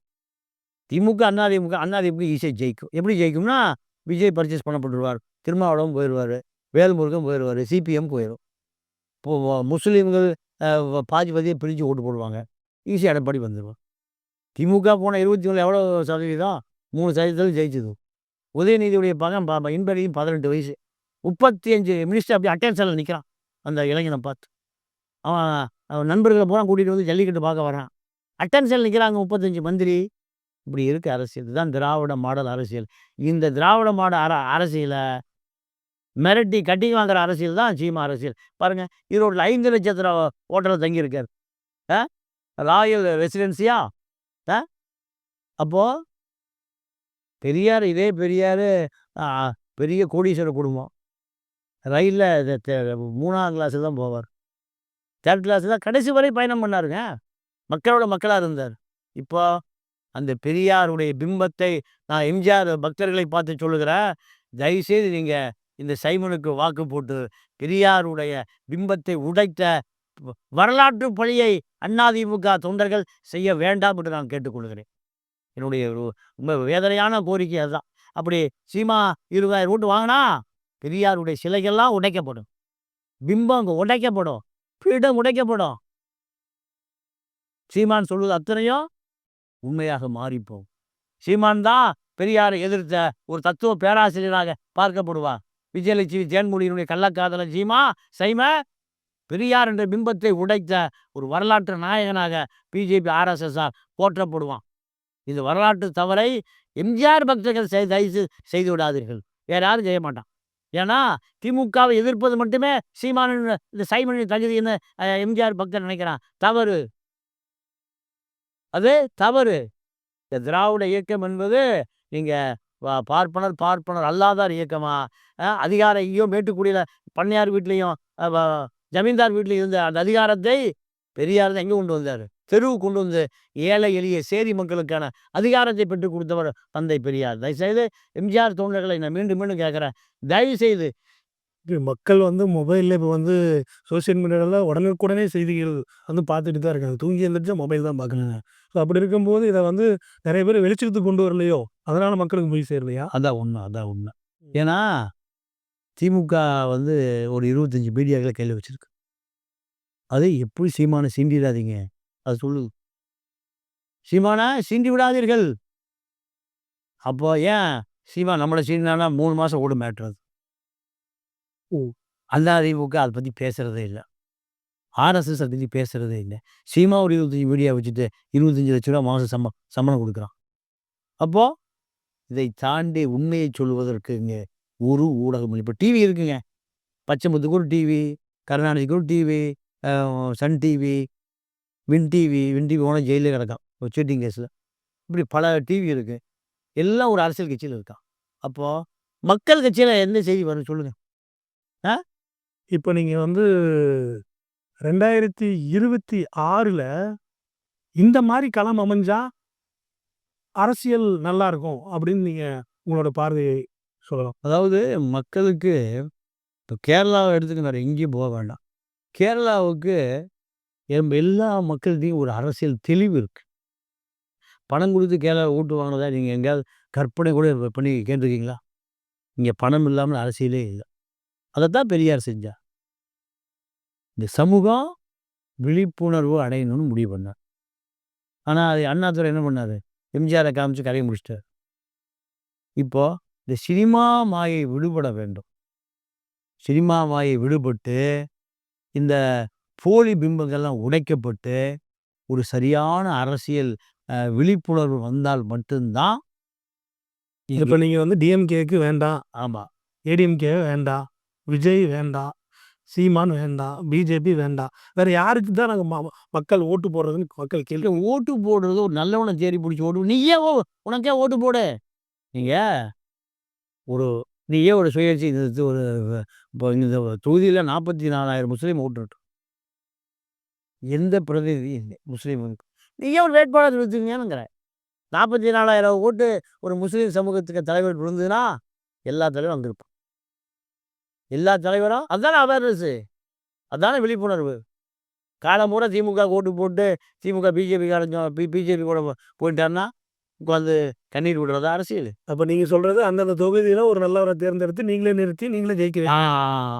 திமுக அதிமுக ஈஸியாக ஜெயிக்கும். எப்படி ஜெயிக்கும்னா, விஜய் பர்ச்சேஸ் பண்ணப்பட்டுருவார். திருமாவளவன் போயிடுவார். வேல்முருகன் போயிடுவார். சிபிஎம் போயிடும். இப்போது முஸ்லீம்கள் பாதியை பிரித்து ஓட்டு போடுவாங்க. ஈஸியாக எடப்பாடி வந்துடுவார். திமுக போன 21 எவ்வளோ சதவீதம்? 3% ஜெயிச்சது. உதயநிதியுடைய பகன் இன்படியும் 18 வயசு. 35 மினிஸ்டர் அப்படி அட்டென்ஷனில் நிற்கிறான் அந்த இளைஞனை பார்த்து. அவன் நண்பர்களை பூரா கூட்டிகிட்டு வந்து ஜல்லிக்கட்டு பார்க்க வரான். அட்டென்ஷனில் நிற்கிறாங்க 35 மந்திரி. இப்படி இருக்குது அரசியல். இதுதான் திராவிட மாடல் அரசியல். இந்த திராவிட மாடல் அரசியலை மிரட்டி கட்டி வாங்குற அரசியல் தான் சீமா அரசியல். பாருங்கள், ஈரோட்டில் 5 நட்சத்திர ஹோட்டலில் தங்கியிருக்கார். ராயல் ரெசிடென்சியா. அப்போது பெரியார், இதே பெரியார் பெரிய கோடீஸ்வர குடும்பம். ரயிலில் 3ஆம் கிளாஸில் தான் போவார். 3rd கிளாஸ் தான் கடைசி வரை பயணம் பண்ணாருங்க. மக்களோட மக்களாக இருந்தார். இப்போ அந்த பெரியாருடைய பிம்பத்தை நான் எம்ஜிஆர் பக்தர்களை பார்த்து சொல்லுகிறேன், தயவுசெய்து நீங்கள் இந்த சைமனுக்கு வாக்கு போட்டு பெரியாருடைய பிம்பத்தை உடைத்த வரலாற்று பழியை அதிமுக தொண்டர்கள் செய்ய வேண்டாம் என்று நான் கேட்டுக்கொள்கிறேன். என்னுடைய ரொம்ப வேதனையான கோரிக்கை அதுதான். அப்படி சீமா 20,000 ஓட்டு வாங்கினா பெரியாருடைய சிலைகள்லாம் உடைக்கப்படும். பிம்பம் அங்கே உடைக்கப்படும். பீடம் உடைக்கப்படும். சீமான் சொல்வது அத்தனையும் உண்மையாக மாறிப்போம். சீமான் தான் பெரியாரை எதிர்த்த ஒரு தத்துவ பேராசிரியராக பார்க்கப்படுவார். விஜயலட்சுமி தேன்மொழியினுடைய கள்ளக்காதலன் சைம பெரியார் என்ற பிம்பத்தை உடைத்த ஒரு வரலாற்று நாயகனாக பிஜேபி RSS போற்றப்படுவான். இந்த வரலாற்று தவறை எம்ஜிஆர் பக்தர்கள் தயவு செய்து விடாதீர்கள். வேற யாரும் செய்ய மாட்டான். ஏன்னா திமுகவை எதிர்ப்பது மட்டுமே சீமானின் இந்த சைமனின் தகுதின்னு எம்ஜிஆர் பக்தர் நினைக்கிறான். தவறு. அது தவறு. இந்த திராவிட இயக்கம் என்பது நீங்கள் பார்ப்பனர் அல்லாதார் இயக்கமா? அதிகாரம் எங்கேயோ மேட்டுக்குடியில் பண்ணையார் வீட்லேயும் ஜமீன்தார் வீட்லேயும் இருந்த அந்த அதிகாரத்தை பெரியார் தான் எங்கே கொண்டு வந்தார்? தெருவு கொண்டு வந்து ஏழை எளிய சேரி மக்களுக்கான அதிகாரத்தை பெற்றுக் கொடுத்தவர் தந்தை பெரியார். தயவுசெய்து எம்ஜிஆர் தொண்டர்களை நான் மீண்டும் கேட்குறேன், தயவுசெய்து மக்கள் வந்து மொபைலில் இப்போ வந்து சோசியல் மீடியாவில் உடனுக்குடனே செய்திகள் வந்து பார்த்துட்டு தான் இருக்காங்க. தூங்கி எழுந்திரிச்சா மொபைல் தான் பார்க்குறாங்க. ஸோ அப்படி இருக்கும்போது இதை வந்து நிறைய பேர் வெளிச்சத்துக்கு கொண்டு வரலையோ, அதனால் மக்களுக்கு போய் சேரலையா? அதான் உண்மை. ஏன்னா திமுக வந்து ஒரு 25 மீடியாக்களை கையில் வச்சுருக்கு. அது எப்படி சீமானை சீண்டிடாதீங்க, அது சொல்லுது. சீமானை சீண்டி விடாதீர்கள். அப்போ ஏன் சீமா நம்மளை சீண்டினா 3 மாதம் ஓடு மேட்டுறது. அதிமுக அதை பற்றி பேசுகிறதே இல்லை. RSS அதை பற்றி பேசுகிறதே இல்லை. சீமா ஒரு 25 மீடியா வச்சுட்டு 25 லட்ச ரூபா மாதம் சம்பளம் கொடுக்குறான். அப்போது இதை தாண்டி உண்மையை சொல்வதற்கு இங்கே ஒரு ஊடகம் இல்லை. இப்போ டிவி இருக்குங்க. பச்சைமுத்துக்கு ஒரு டிவி, கருணாநிதிக்கு ஒரு TV, Sun TV, Win TV போனால் ஜெயிலில் கிடக்கான் ஒரு சீட்டிங் கேஸில். இப்படி பல டிவி இருக்குது. எல்லாம் ஒரு அரசியல் கட்சியில் இருக்கான். அப்போது மக்கள் கட்சியில் எந்த செய்தி வரும் சொல்லுங்கள்? இப்போ நீங்கள் வந்து 2026 இந்த மாதிரி களம் அமைஞ்சா அரசியல் நல்லா இருக்கும் அப்படின்னு நீங்கள் உங்களோட பார்வையை சொல்லலாம். அதாவது மக்களுக்கு இப்போ கேரளாவை எடுத்துக்க வேறு எங்கேயும் போக வேண்டாம். கேரளாவுக்கு எல்லா மக்கள்கிட்டையும் ஒரு அரசியல் தெளிவு இருக்கு. பணம் கொடுத்து கேரளா ஓட்டு வாங்கினதா நீங்கள் எங்கேயாவது கற்பனை கூட பண்ணி கேட்டிருக்கீங்களா? இங்கே பணம் இல்லாமல் அரசியலே இல்லை. அதைத்தான் பெரியார் செஞ்சார். இந்த சமூகம் விழிப்புணர்வு அடையணும்னு முடிவு பண்ணார். ஆனால் அது அண்ணாதுரை என்ன பண்ணார்? எம்ஜிஆரை காமிச்சு கரையை முடிச்சிட்டார். இப்போ இந்த சினிமா மாயை விடுபட வேண்டும். சினிமா மாயை விடுபட்டு இந்த போலி பிம்பங்கள்லாம் உடைக்கப்பட்டு ஒரு சரியான அரசியல் விழிப்புணர்வு வந்தால் மட்டும்தான். இப்போ நீங்கள் வந்து டிஎம்கேக்கு வேண்டாம், ஆமாம், ஏடிஎம்கே வேண்டாம், விஜய் வேண்டாம், சீமான் வேண்டாம், பிஜேபி வேண்டாம், வேற யாருக்கு தான் நாங்கள் மக்கள் ஓட்டு போடுறதுன்னு மக்கள் கேள்வி. ஓட்டு போடுறது ஒரு நல்லவனை தேடி பிடிச்சி ஓட்டு. நீயே உனக்கே ஓட்டு போடு. நீயே ஒரு சுயேட்சை ஒரு இப்போ இந்த தொகுதியில் 44,000 முஸ்லீம் ஓட்டுட்டோம். எந்த பிரதிநிதி இல்லை முஸ்லீமுக்கு. நீயே ஒரு வேட்பாளர் நிறுத்துங்கங்கிற. 44,000 ஓட்டு ஒரு முஸ்லீம் சமூகத்துக்கு தலைவர் விழுந்ததுன்னா எல்லா தலைவரும் வந்திருப்பான். எல்லா தலைவரும் அதுதானே அவேர்னஸ், அதுதானே விழிப்புணர்வு. காலம்பூரா திமுக ஓட்டு போட்டு திமுக பிஜேபி கூட போயிட்டான்னா உட்காந்து கண்ணீர் விடுறதா அரசியல்? அப்போ நீங்கள் சொல்கிறது அந்தந்த தொகுதியில் ஒரு நல்லவரை தேர்ந்தெடுத்து நீங்களே நிறுத்தி நீங்களே ஜெயிக்க.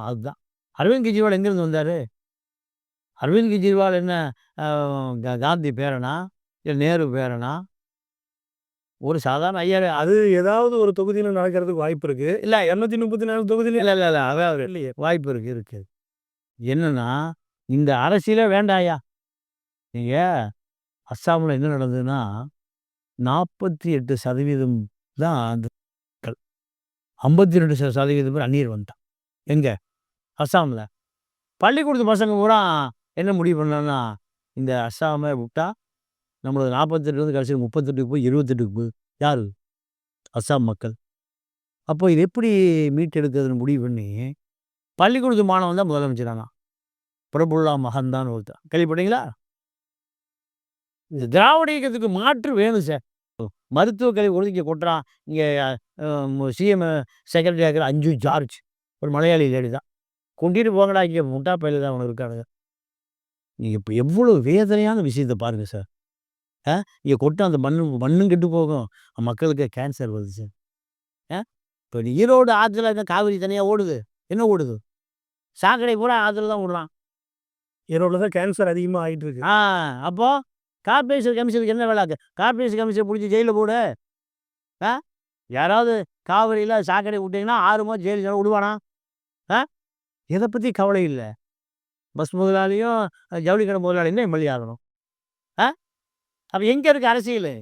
அதுதான். அரவிந்த் கெஜ்ரிவால் எங்கேருந்து வந்தார்? அரவிந்த் கெஜ்ரிவால் என்ன காந்தி பேரனா இல்லை நேரு பேரனா? ஒரு சாதாரண ஐயா. அது ஏதாவது ஒரு தொகுதியில் நடக்கிறதுக்கு வாய்ப்பு இருக்கு. இல்லை 234 தொகுதியில் இல்லை இல்லை இல்லை அதாவது இல்லையே வாய்ப்பு இருக்கு. என்னன்னா இந்த அரசியலே வேண்டாயா. நீங்கள் அஸ்ஸாமில் என்ன நடந்ததுன்னா 48% தான் அந்த 52% பேர் அந்நியர் வந்துட்டான். எங்கே? அஸ்ஸாமில். பள்ளிக்கூடத்து பசங்க பூரா என்ன முடிவு பண்ணான்னா இந்த அஸ்ஸாமை விட்டா நம்மளது 48 கடைசி 38 போய் 28 போய் யார்? அஸ்ஸாம் மக்கள். அப்போ இது எப்படி மீட்டெடுக்கிறதுன்னு முடிவு பண்ணி பள்ளிக்கூடத்து மாணவன் தான் முதலமைச்சரானா. பிரபுல்லா மகன்தான் ஒருத்தர். கேள்விப்பட்டீங்களா? இந்த திராவிட இயக்கத்துக்கு மாற்று வேணும் சார். மருத்துவக் கல்வி ஒதுக்கி கொட்டுறான். இங்கே சிஎம் செக்ரட்டரி ஆகிற அஞ்சு ஜார்ஜ் ஒரு மலையாளி லேடி தான். கொண்டிட்டு போங்கடா, இங்கே முட்டா பயில தான் அவனுக்கு இருக்கானுங்க. நீங்கள் இப்போ எவ்வளோ வேதனையான விஷயத்தை பாருங்கள் சார். இங்கே கொட்ட அந்த மண்ணும் கெட்டு போகும், மக்களுக்கு கேன்சர் வருது சார். இப்போ ஈரோடு ஆற்றுல இந்த காவிரி தனியாக ஓடுது. என்ன ஓடுது? சாக்கடை பூரா ஆற்றுல தான் விடுறான். ஈரோடில் தான் கேன்சர் அதிகமாக ஆகிட்டு இருக்கு. அப்போது கார்பரேஷன் கமிஷனுக்கு என்ன வேலை? கார்பரேஷன் கமிஷனை பிடிச்சி ஜெயிலில் போடு. யாராவது காவிரியில் சாக்கடை விட்டிங்கன்னா 6 மாதம் ஜெயிலில் விடுவானா? எதை பற்றி கவலை இல்லை. பஸ் முதலாளியும் ஜவுளி கடை முதலாளியும் தான் எம்எல்ஏ ஆகணும். அப்போ எங்கே இருக்குது அரசியல்?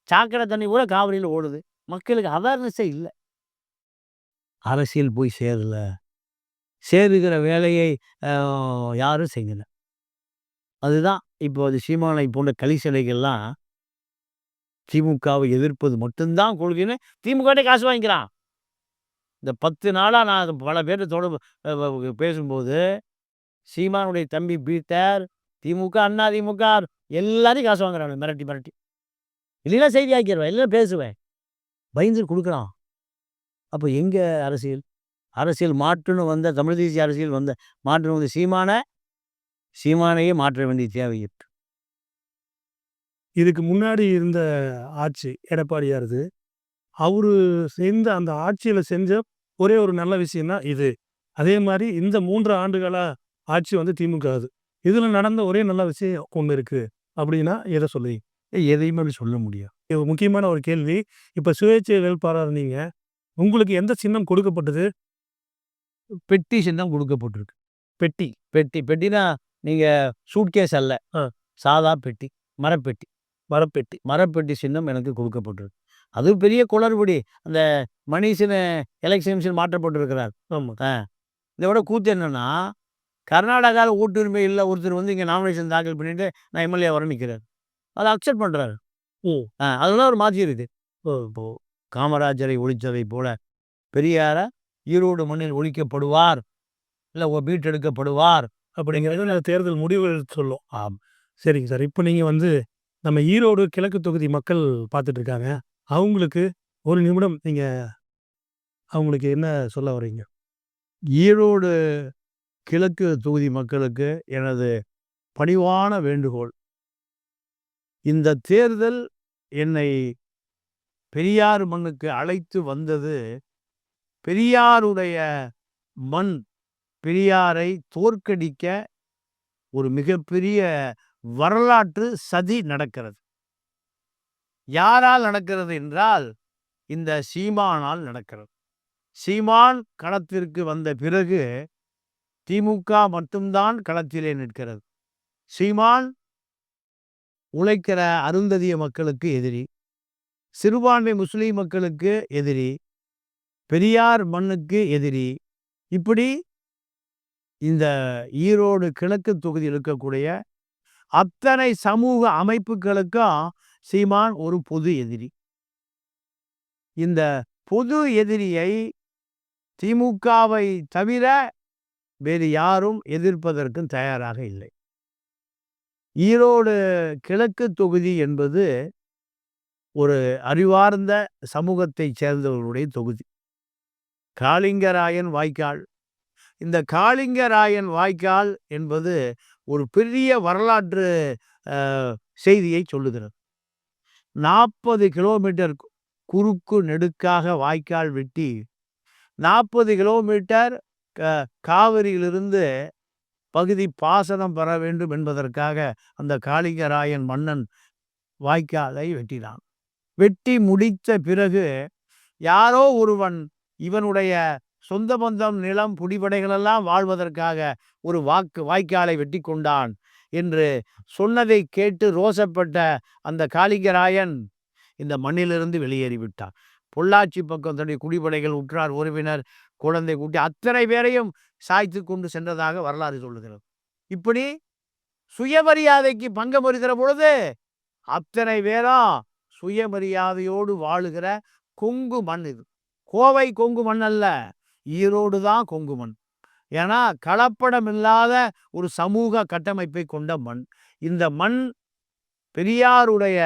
சாக்கடை தண்ணி கூட காவிரியில் ஓடுது. மக்களுக்கு அவேர்னஸே இல்லை. அரசியல் போய் சேரலை. சேருகிற வேலையை யாரும் செய்யலை. அதுதான் இப்போ அது சீமானை போன்ற கலிசிலைகள்லாம் திமுகவை எதிர்ப்பது மட்டும்தான் கொள்கைன்னு திமுகட்டே காசு வாங்கிக்கிறான். இந்த 10 நாளாக நான் பல பேர்கிட்ட தொடர்பு பேசும்போது சீமானுடைய தம்பி பீட்டர், திமுக, அண்ணா திமுக எல்லாரையும் காசு வாங்குறாங்க மிரட்டி. இல்லைன்னா செய்தி ஆக்கிடுவேன், இல்லைன்னா பேசுவேன். பயந்து கொடுக்குறான். அப்போ எங்கே அரசியல்? அரசியல் மாற்றணும் வந்த தமிழ் தேசிய அரசியல் மாற்றணும் வந்து சீமானையே மாற்ற வேண்டிய தேவை இருக்கு. இதுக்கு முன்னாடி இருந்த ஆட்சி எடப்பாடியாருது. அவரு செஞ்ச அந்த ஆட்சியில் செஞ்ச ஒரே ஒரு நல்ல விஷயம் தான் இது. அதே மாதிரி இந்த 3 ஆண்டுகளாக ஆட்சி வந்து திமுக அது. இதில் நடந்த ஒரே நல்ல விஷயம் ஒன்று இருக்குது அப்படின்னா எதை சொல்லுவீங்க? எதையுமே சொல்ல முடியும். இது முக்கியமான ஒரு கேள்வி. இப்போ சுயேட்சை வேட்பாளர் நீங்கள், உங்களுக்கு எந்த சின்னம் கொடுக்கப்பட்டது? பெட்டி சின்னம் கொடுக்கப்பட்டிருக்கு. பெட்டி. பெட்டினா நீங்கள் சூட்கேஸ் அல்ல, சாதா பெட்டி, மரப்பெட்டி சின்னம் எனக்கு கொடுக்கப்பட்டிருக்கு. அது பெரிய குளறுபடி. அந்த மணிஷன் எலெக்ஷன் மாற்றப்பட்டிருக்கிறார். ஆமாம். இதை விட கூத்து என்னன்னா, கர்நாடகாவில் ஓட்டுரிமை இல்லை ஒருத்தர் வந்து இங்கே நாமினேஷன் தாக்கல் பண்ணிட்டு நான் எம்எல்ஏ வர நிற்கிறார். அதை அக்செப்ட் பண்ணுறாரு. அதெல்லாம் ஒரு மாற்றி இருக்குது. இப்போ காமராஜரை ஒழித்ததை போல பெரியார ஈரோடு மண்ணில் ஒழிக்கப்படுவார், இல்லை மீட்டெடுக்கப்படுவார் அப்படிங்கிறது தேர்தல் முடிவுகள் சொல்லும். சரிங்க சார். இப்போ நீங்கள் வந்து நம்ம ஈரோடு கிழக்கு தொகுதி மக்கள் பார்த்துட்டு இருக்காங்க. அவங்களுக்கு ஒரு நிமிடம் நீங்கள் அவங்களுக்கு என்ன சொல்ல வரீங்க? ஈரோடு கிழக்கு தொகுதி மக்களுக்கு எனது பணிவான வேண்டுகோள். இந்த தேர்தல் என்னை பெரியார் மண்ணுக்கு அழைத்து வந்தது பெரியாருடைய மண், பெரியாரை தோற்கடிக்க ஒரு மிகப்பெரிய வரலாற்று சதி நடக்கிறது. யாரால் நடக்கிறது என்றால் இந்த சீமானால் நடக்கிறது. சீமான் களத்திற்கு வந்த பிறகு திமுக மட்டும்தான் களத்திலே நிற்கிறது. சீமான் உழைக்கிற அருந்ததிய மக்களுக்கு எதிரி, சிறுபான்மை முஸ்லீம் மக்களுக்கு எதிரி, பெரியார் மண்ணுக்கு எதிரி. இப்படி இந்த ஈரோடு கிழக்கு தொகுதியில் இருக்கக்கூடிய அத்தனை சமூக அமைப்புகளுக்கும் சீமான் ஒரு பொது எதிரி. இந்த பொது எதிரியை திமுகவை தவிர வேறு யாரும் எதிர்ப்பதற்கும் தயாராக இல்லை. ஈரோடு கிழக்கு தொகுதி என்பது ஒரு அறிவார்ந்த சமூகத்தைச் சேர்ந்தவர்களுடைய தொகுதி. காளிங்கராயன் வாய்க்கால், இந்த காளிங்கராயன் வாய்க்கால் என்பது ஒரு பெரிய வரலாற்று செய்தியை சொல்லுகிறது. 40 கிலோமீட்டர் குறுக்கு நெடுக்காக வாய்க்கால் வெட்டி 40 கிலோமீட்டர் காவிரியிலிருந்து பகுதி பாசனம் பெற வேண்டும் என்பதற்காக அந்த காளிங்கராயன் மன்னன் வாய்க்காலை வெட்டினான். வெட்டி முடித்த பிறகு யாரோ ஒருவன் இவனுடைய சொந்த பந்தம், நிலம், குடிபடைகளெல்லாம் வாழ்வதற்காக ஒரு வாய்க்காலை வெட்டி கொண்டான் என்று சொன்னதை கேட்டு ரோசப்பட்ட அந்த காளிங்கராயன் இந்த மண்ணிலிருந்து வெளியேறிவிட்டார். பொள்ளாச்சி பக்கம் தன்னுடைய குடிபடைகள், உற்றார் உறவினர், குழந்தை கூட்டி அத்தனை பேரையும் சாய்த்து கொண்டு சென்றதாக வரலாறு சொல்லுகிறது. இப்படி சுயமரியாதைக்கு பங்கம் வருகிற பொழுது அத்தனை பேரும் சுயமரியாதையோடு வாழுகிற கொங்கு மண் இது. கோவை கொங்கு மண் அல்ல, ஈரோடு தான் கொங்கு மண். ஏன்னா கலப்படம் இல்லாத ஒரு சமூக கட்டமைப்பை கொண்ட மண். இந்த மண் பெரியாருடைய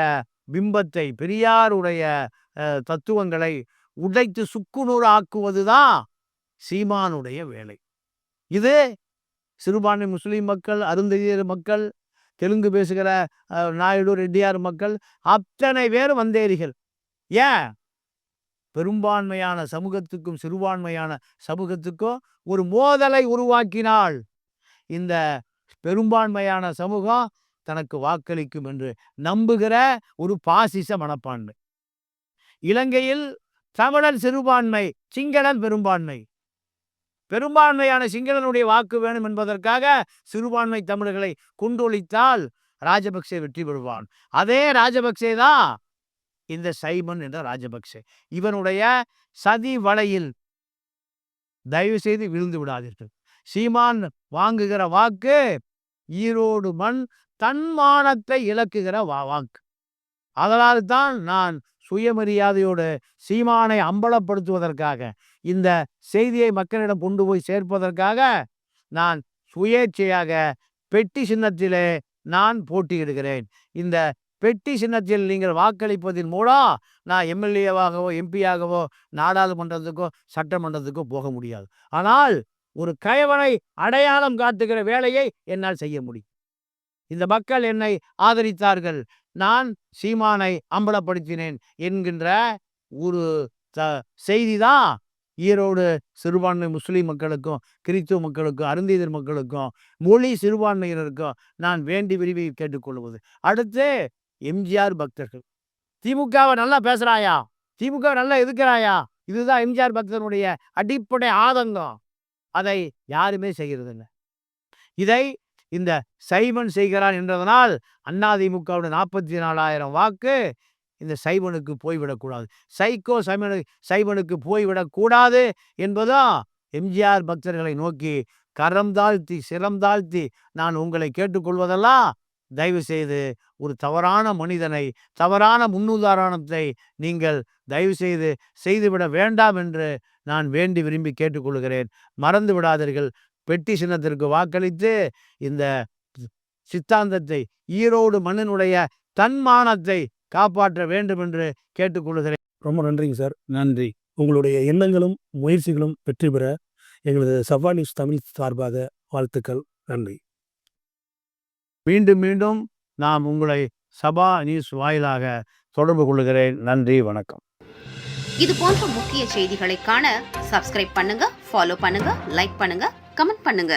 பிம்பத்தை, பெரியாருடைய தத்துவங்களை உடைத்து சுக்குநூறு ஆக்குவதுதான் சீமானுடைய வேலை. இது சிறுபான்மை முஸ்லீம் மக்கள், அருந்ததியர் மக்கள், தெலுங்கு பேசுகிற நாயுடு, ரெட்டியார் மக்கள் அத்தனை பேர் வந்தேரிகள். ஏன்? பெரும்பான்மையான சமூகத்துக்கும் சிறுபான்மையான சமூகத்துக்கும் ஒரு மோதலை உருவாக்கினால் இந்த பெரும்பான்மையான சமூகம் தனக்கு வாக்களிக்கும் என்று நம்புகிற ஒரு பாசிச மனப்பான்மை. இலங்கையில் தமிழன் சிறுபான்மை, சிங்களன் பெரும்பான்மை. பெரும்பான்மையான சிங்களனுடைய வாக்கு வேணும் என்பதற்காக சிறுபான்மை தமிழர்களை கொண்டொழித்தால் ராஜபக்சே வெற்றி பெறுவான். அதே ராஜபக்சே தான் இந்த சைமன் என்ற ராஜபக்சே. இவனுடைய சதி வலையில் தயவு செய்து விழுந்து விடாதீர்கள். சீமான் வாங்குகிற வாக்கு ஈரோடு மண் தன்மானத்தை இழக்குகிற வாக்கு. அதனால் தான் நான் சுயமரியாதையோடு சீமானை அம்பலப்படுத்துவதற்காக, இந்த செய்தியை மக்களிடம் கொண்டு போய் சேர்ப்பதற்காக நான் சுயேட்சையாக பெட்டி சின்னத்திலே நான் போட்டியிடுகிறேன். இந்த பெட்டி சின்னத்தில் நீங்கள் வாக்களிப்பதன் மூலம் நான் எம்எல்ஏவாகவோ எம்பியாகவோ நாடாளுமன்றத்துக்கோ சட்டமன்றத்துக்கோ போக முடியாது. ஆனால் ஒரு கயவனை அடையாளம் காட்டுகிற வேலையை என்னால் செய்ய முடியும். இந்த மக்கள் என்னை ஆதரித்தார்கள், நான் சீமானை அம்பலப்படுத்தினேன் என்கின்ற ஒரு செய்தி தான் ஈரோடு சிறுபான்மை முஸ்லீம் மக்களுக்கும், கிறிஸ்துவ மக்களுக்கும், அருந்ததியர் மக்களுக்கும், மொழி சிறுபான்மையினருக்கும் நான் வேண்டி விரும்பி கேட்டுக்கொள்வது. அடுத்து எம்ஜிஆர் பக்தர்கள். திமுகவை நல்லா பேசுறாயா, திமுக நல்லா எதுக்குறாயா, இதுதான் எம்ஜிஆர் பக்தனுடைய அடிப்படை ஆதங்கம். அதை யாருமே செய்கிறது இல்லை. இதை இந்த சைமன் செய்கிறான் என்றதனால் அதிமுகவுடைய 44,000 வாக்கு இந்த சைமனுக்கு போய்விடக்கூடாது, சைக்கோ சைமனுக்கு போய்விடக்கூடாது என்பதும் எம்ஜிஆர் பக்தர்களை நோக்கி கரம் தாழ்த்தி சிரம் தாழ்த்தி நான் உங்களை கேட்டுக்கொள்வதெல்லாம், தயவு செய்து ஒரு தவறான மனிதனை, தவறான முன்னுதாரணத்தை நீங்கள் தயவு செய்து செய்துவிட வேண்டாம் என்று நான் வேண்டி விரும்பி கேட்டுக்கொள்கிறேன். மறந்து விடாதீர்கள். பெட்டி சின்னத்திற்கு வாக்களித்து இந்த சித்தாந்தத்தை, ஈரோடு மண்ணினுடைய தன்மானத்தை காப்பாற்ற வேண்டும் என்று கேட்டுக்கொள்கிறேன். ரொம்ப நன்றிங்க சார். நன்றி. உங்களுடைய எண்ணங்களும் முயற்சிகளும் வெற்றி பெற எங்களது சபா நியூஸ் தமிழ் சார்பாக வாழ்த்துக்கள். நன்றி. மீண்டும் நாம் உங்களை சபா நியூஸ் வாயிலாக தொடர்பு கொள்கிறேன். நன்றி, வணக்கம். இது போன்ற முக்கிய செய்திகளை காண சப்ஸ்கிரைப் பண்ணுங்க, ஃபாலோ பண்ணுங்க, லைக் பண்ணுங்க, கமெண்ட் பண்ணுங்க.